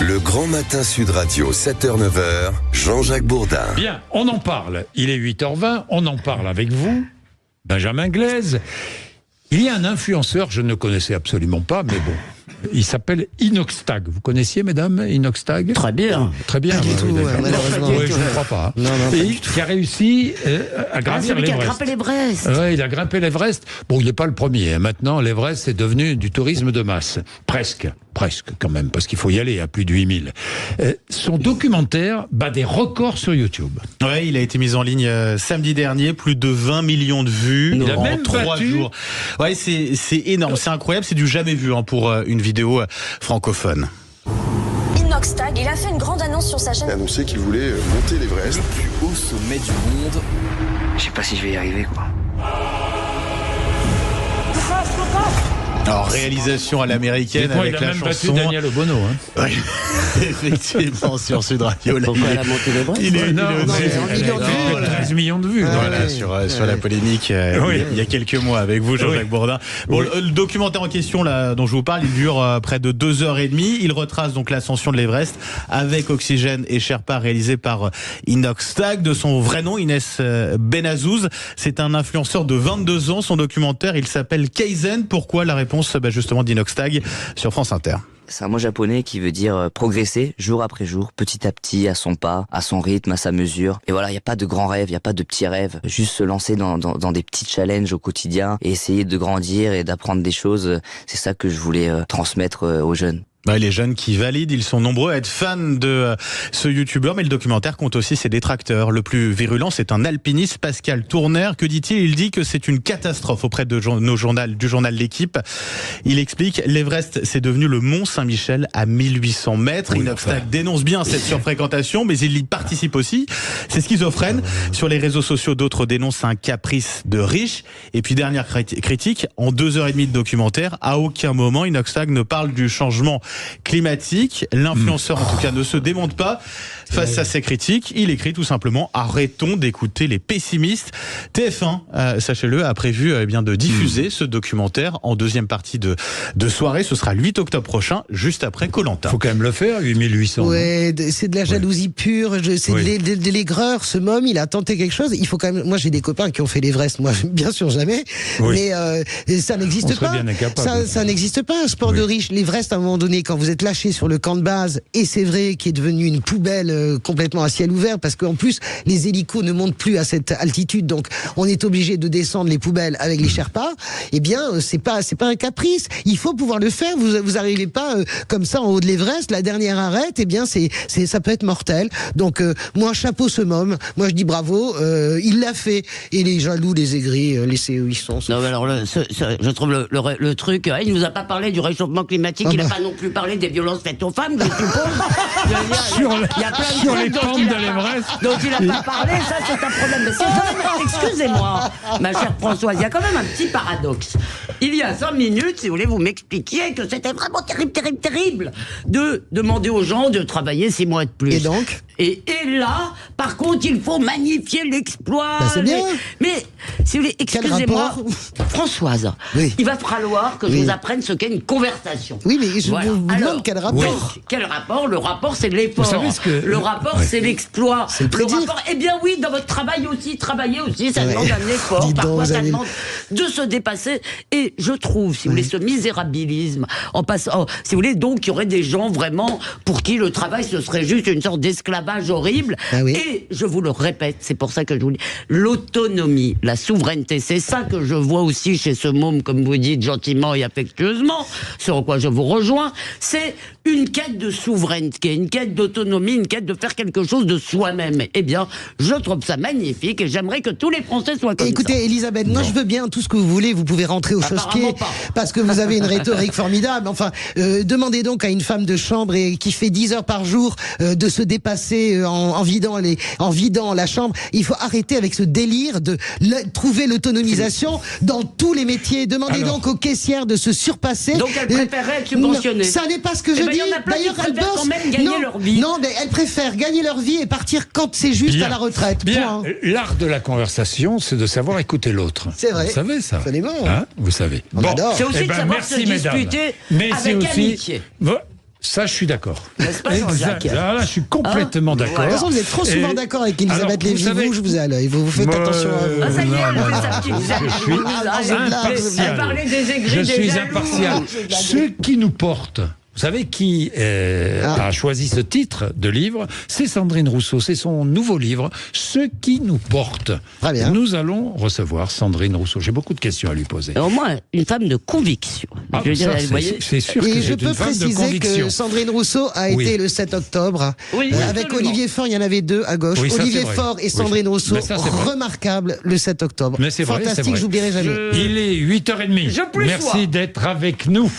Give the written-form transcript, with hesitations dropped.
Le Grand Matin Sud Radio, 7h-9h, Jean-Jacques Bourdin. Bien, on en parle. Il est 8h20, on en parle avec vous, Benjamin Glaise. Il y a un influenceur, je ne connaissais absolument pas, mais bon, il s'appelle Inoxtag. Vous connaissiez, mesdames, Inoxtag? Très bien. Très bien. Pas du tout, malheureusement. Oui, je ne crois pas. Non, Et qui a réussi à gravir celui qui a l'Everest. grimpé l'Everest. Oui, il a grimpé l'Everest. Bon, il n'est pas le premier. Maintenant, l'Everest est devenu du tourisme de masse. Presque quand même, parce qu'il faut y aller à plus de 8000. Son documentaire bat des records sur YouTube. Ouais, il a été mis en ligne samedi dernier, plus de 20 millions de vues en 3 jours. Ouais, c'est énorme, c'est incroyable, c'est du jamais vu pour une vidéo francophone. Inoxtag, il a fait une grande annonce sur sa chaîne. Il a annoncé qu'il voulait monter l'Everest. Le plus haut sommet du monde. Je sais pas si je vais y arriver, quoi. Alors, réalisation à l'américaine avec la chanson. Il a même battu Daniel Obono. Oui, effectivement, sur Sud Radio. Pourquoi elle a monté l'Everest? Il est 13 millions de vues. Voilà, sur la polémique il y a quelques mois avec vous, Jean-Jacques Bourdin. Bon, le documentaire en question là, dont je vous parle, il dure près de 2h30. Il retrace donc l'ascension de l'Everest avec Oxygène et Sherpa, réalisé par Inoxtag. De son vrai nom, Inès Benazouz. C'est un influenceur de 22 ans. Son documentaire, il s'appelle Kaizen. Pourquoi? La réponse justement d'Inoxtag sur France Inter. C'est un mot japonais qui veut dire progresser jour après jour, petit à petit, à son pas, à son rythme, à sa mesure. Et voilà, il n'y a pas de grands rêves, il n'y a pas de petits rêves. Juste se lancer dans des petits challenges au quotidien et essayer de grandir et d'apprendre des choses. C'est ça que je voulais transmettre aux jeunes. Les jeunes qui valident, ils sont nombreux à être fans de ce youtubeur, mais le documentaire compte aussi ses détracteurs. Le plus virulent, c'est un alpiniste, Pascal Tourner. Que dit-il? Il dit que c'est une catastrophe auprès de du journal L'Équipe. Il explique, l'Everest, c'est devenu le Mont Saint-Michel à 1800 mètres. Inoxtag dénonce bien cette surfréquentation, mais il y participe aussi. C'est schizophrène. Sur les réseaux sociaux, d'autres dénoncent un caprice de riche. Et puis, dernière critique, en 2h30 de documentaire, à aucun moment, Inoxtag ne parle du changement climatique. L'influenceur en tout cas ne se démonte pas face à ces critiques. Il écrit tout simplement: arrêtons d'écouter les pessimistes. TF1, sachez-le, a prévu de diffuser ce documentaire en deuxième partie de soirée. Ce sera le 8 octobre prochain, juste après Koh-Lanta. Faut quand même le faire, 8800. Ouais, c'est de la jalousie pure, c'est de l'aigreur. Ce môme, il a tenté quelque chose. Il faut quand même. Moi, j'ai des copains qui ont fait l'Everest. Moi, bien sûr, jamais. Mais ça n'existe pas. Ça n'existe pas. Un sport de riche. L'Everest, à un moment donné, quand vous êtes lâché sur le camp de base, et c'est vrai qu'il est devenu une poubelle complètement à ciel ouvert, parce qu'en plus les hélicos ne montent plus à cette altitude, donc on est obligé de descendre les poubelles avec les Sherpas. Eh bien, c'est pas un caprice. Il faut pouvoir le faire. Vous arrivez pas comme ça en haut de l'Everest. La dernière arête, eh bien, ça peut être mortel. Donc moi, chapeau ce môme. Moi, je dis bravo. Il l'a fait. Et les jaloux, les aigris, laissez où ils sont. Non, mais alors je trouve le truc. Il nous a pas parlé du réchauffement climatique. Il a pas non plus parlé des violences faites aux femmes, je suppose. Il y a plein de sur les pentes de l'Everest. Donc il n'a pas parlé, ça c'est un problème. Mais c'est quand même, excusez-moi, ma chère Françoise, il y a quand même un petit paradoxe. Il y a 5 minutes, si vous voulez, vous m'expliquiez que c'était vraiment terrible de demander aux gens de travailler 6 mois de plus. Et donc et là, par contre, il faut magnifier l'exploit. C'est bien. Mais, si vous voulez, excusez-moi, Françoise, il va falloir que je vous apprenne ce qu'est une conversation. Oui, mais je vous demande quel rapport. Quel rapport? Le rapport, c'est l'effort. Vous savez ce que... Le rapport, c'est l'exploit. C'est le rapport, eh bien oui, dans votre travail aussi, travailler aussi, ça demande un effort. Parfois, ça demande de se dépasser. Et je trouve, si vous voulez, ce misérabilisme, en passant, si vous voulez, donc, il y aurait des gens vraiment pour qui le travail, ce serait juste une sorte d'esclavage horrible. Et je vous le répète, c'est pour ça que je vous dis, l'autonomie, la souveraineté, c'est ça que je vois aussi chez ce môme, comme vous dites gentiment et affectueusement, sur quoi je vous rejoins, c'est une quête de souveraineté, une quête d'autonomie, une quête de faire quelque chose de soi-même. Eh bien, je trouve ça magnifique et j'aimerais que tous les Français soient comme ça. Écoutez, Elisabeth, moi je veux bien tout ce que vous voulez, vous pouvez rentrer au chausse-pied, parce que vous avez une rhétorique formidable. Enfin, demandez donc à une femme de chambre qui fait 10 heures par jour de se dépasser en vidant la chambre. Il faut arrêter avec ce délire de trouver l'autonomisation dans tous les métiers. Demandez donc aux caissières de se surpasser. Donc elle préférait être subventionnée. Ça n'est pas ce que je dis. Il y en a plein qui préfèrent quand même gagner leur vie. Non, mais elles préfèrent gagner leur vie et partir quand c'est juste à la retraite. Bien. L'art de la conversation, c'est de savoir écouter l'autre. C'est vrai. Vous savez ça. Absolument. Hein, vous savez. On adore. C'est aussi de savoir se disputer avec amitié. Ça, je suis d'accord. N'est-ce pas, Jean-Jacques ? Là, je suis complètement d'accord. De toute façon, vous êtes trop souvent d'accord avec Elisabeth Lévy. Je vous ai à l'œil. Vous faites attention à vous. Ah, ça y est, elle fait sa petite impartial. parlait des aigris, Je des suis jaloux. impartial. Ce qui nous porte. Vous savez qui a choisi ce titre de livre? C'est Sandrine Rousseau. C'est son nouveau livre, Ce qui nous porte. Très bien. Nous allons recevoir Sandrine Rousseau. J'ai beaucoup de questions à lui poser. Au moins, une femme de conviction. Je veux dire, ça, vous voyez, c'est sûr que Et je c'est peux une femme de préciser conviction. que Sandrine Rousseau a été le 7 octobre. Oui, Avec absolument. Olivier Faure, il y en avait deux à gauche. Oui, ça, Olivier c'est vrai. Faure et Oui. Sandrine Rousseau, Mais ça, c'est vrai. remarquable le 7 octobre. Mais c'est vrai, c'est Fantastique, vrai. j'oublierai jamais. Il est 8h30. Je plus Merci sois. d'être avec nous.